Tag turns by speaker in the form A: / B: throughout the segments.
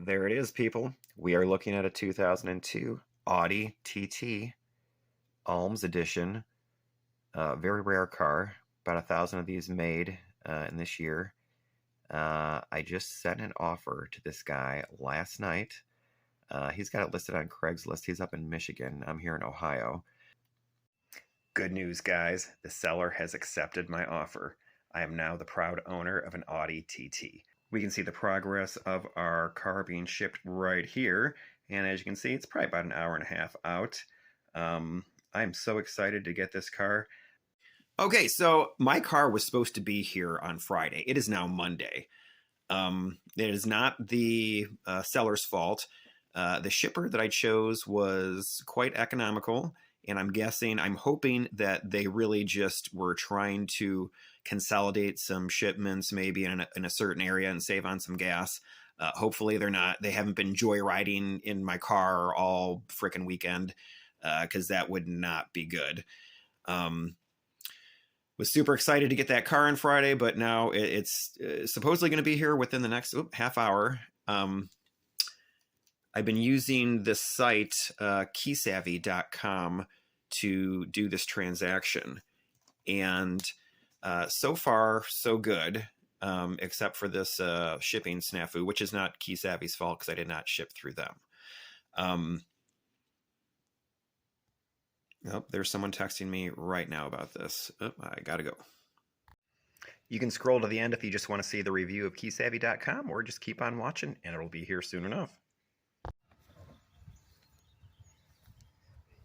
A: There it is, people. We are looking at a 2002 Audi TT Alms Edition. Very rare car. About 1,000 of these made in this year. I just sent an offer to this guy last night. He's got it listed on Craigslist. He's up in Michigan. I'm here in Ohio. Good news, guys. The seller has accepted my offer. I am now the proud owner of an Audi TT. We can see the progress of our car being shipped right here. And as you can see, it's probably about an hour and a half out. I'm so excited to get this car. Okay, so my car was supposed to be here on Friday. It is now Monday. It is not the seller's fault. The shipper that I chose was quite economical, and I'm hoping that they really just were trying to consolidate some shipments maybe in a certain area and save on some gas. Hopefully they haven't been joyriding in my car all frickin' weekend, because that would not be good. Was super excited to get that car on Friday, but now it's supposedly going to be here within the next half hour. I've been using this site, Keysavvy.com, to do this transaction. And so far, so good, except for this shipping snafu, which is not Keysavvy's fault because I did not ship through them. Oh, there's someone texting me right now about this. Oh, I gotta go. You can scroll to the end if you just want to see the review of Keysavvy.com, or just keep on watching and it'll be here soon enough.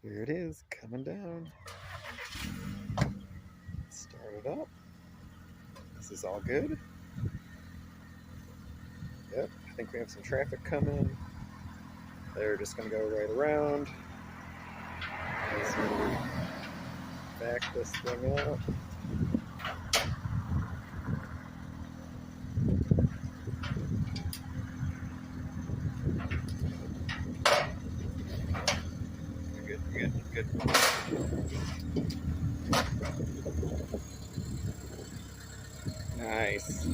A: Here it is, coming down. Start it up. This is all good. Yep, I think we have some traffic coming. They're just gonna go right around. Let's back this thing up. Good. Nice.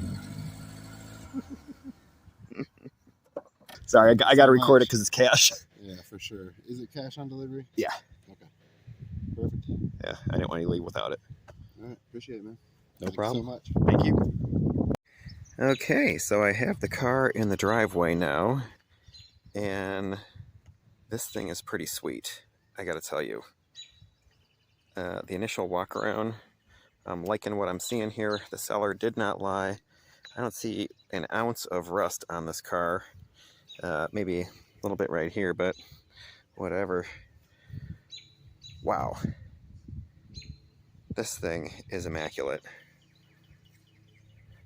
A: Sorry, I got to record it because it's cash.
B: Yeah, for sure. Is it cash on delivery?
A: Yeah.
B: Okay. Perfect.
A: Yeah, I didn't want you to leave without it.
B: All right, appreciate it, man.
A: No problem.
B: Thank you so much.
A: Thank you. Okay, so I have the car in the driveway now, and this thing is pretty sweet, I gotta tell you. The initial walk around, I'm liking what I'm seeing here. The seller did not lie. I don't see an ounce of rust on this car. Maybe a little bit right here, but whatever. Wow. This thing is immaculate.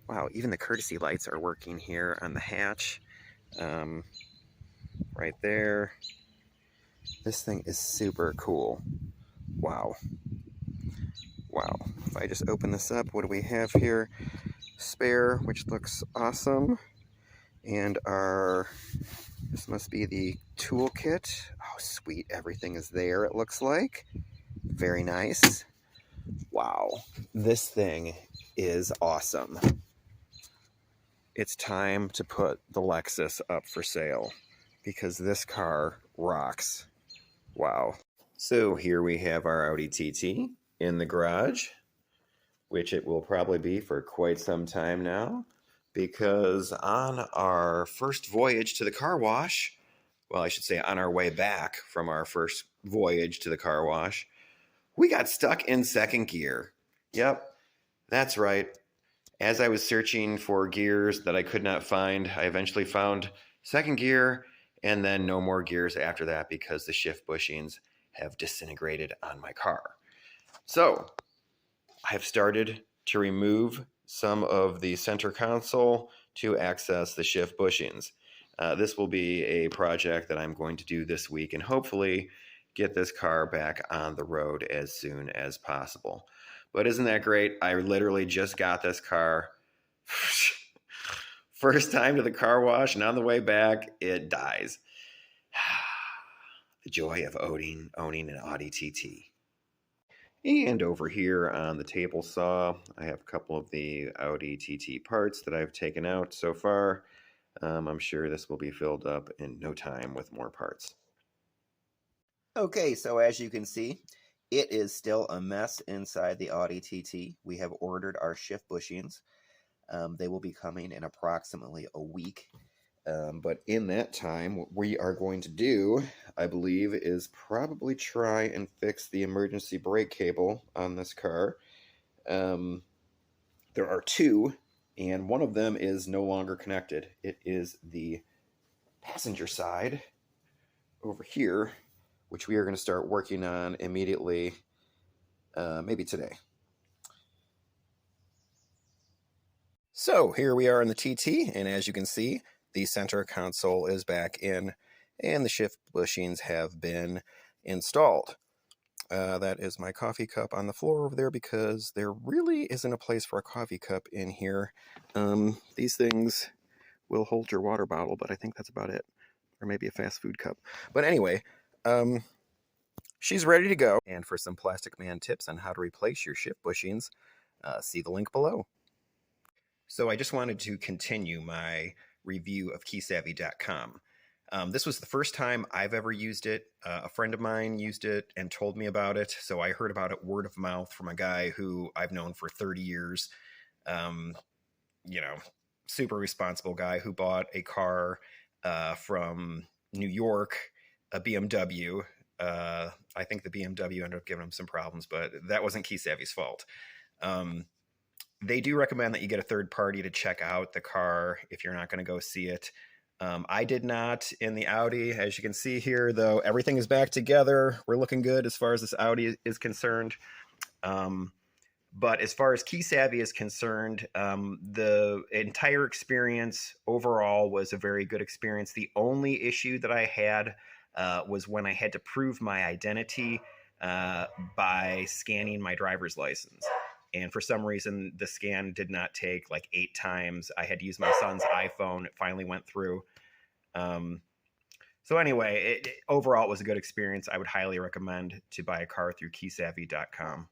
A: Wow, even the courtesy lights are working here on the hatch. Right there. This thing is super cool. Wow. Wow. If I just open this up, what do we have here? Spare, which looks awesome. And this must be the toolkit. Oh, sweet. Everything is there, it looks like. Very nice. Wow. This thing is awesome. It's time to put the Lexus up for sale because this car rocks. Wow. So here we have our Audi TT in the garage, which it will probably be for quite some time now, because on our first voyage to the car wash, well, I should say on our way back from our first voyage to the car wash, we got stuck in second gear. Yep, that's right. As I was searching for gears that I could not find, I eventually found second gear, and then no more gears after that because the shift bushings have disintegrated on my car. So I have started to remove some of the center console to access the shift bushings. This will be a project that I'm going to do this week and hopefully get this car back on the road as soon as possible. But isn't that great? I literally just got this car. First time to the car wash, and on the way back, it dies. The joy of owning an Audi TT. And over here on the table saw, I have a couple of the Audi TT parts that I've taken out so far. I'm sure this will be filled up in no time with more parts. Okay, so as you can see, it is still a mess inside the Audi TT. We have ordered our shift bushings. They will be coming in approximately a week. But in that time, what we are going to do, I believe, is probably try and fix the emergency brake cable on this car. There are two, and one of them is no longer connected. It is the passenger side over here, which we are going to start working on immediately, maybe today. So here we are in the TT, and as you can see, the center console is back in, and the shift bushings have been installed. That is my coffee cup on the floor over there because there really isn't a place for a coffee cup in here. These things will hold your water bottle, but I think that's about it. Or maybe a fast food cup. But anyway, she's ready to go. And for some Plastic Man tips on how to replace your shift bushings, see the link below. So I just wanted to continue my review of Keysavvy.com. This was the first time I've ever used it. A friend of mine used it and told me about it. So I heard about it word of mouth from a guy who I've known for 30 years. You know, super responsible guy who bought a car from New York, a BMW. I think the BMW ended up giving him some problems, but that wasn't Keysavvy's fault. They do recommend that you get a third party to check out the car if you're not going to go see it. I did not in the Audi. As you can see here, though, everything is back together. We're looking good as far as this Audi is concerned. But as far as Keysavvy is concerned, the entire experience overall was a very good experience. The only issue that I had was when I had to prove my identity by scanning my driver's license. And for some reason, the scan did not take like 8 times. I had to use my son's iPhone. It finally went through. So anyway, overall, it was a good experience. I would highly recommend to buy a car through Keysavvy.com.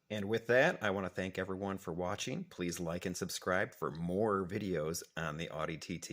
A: And with that, I want to thank everyone for watching. Please like and subscribe for more videos on the Audi TT.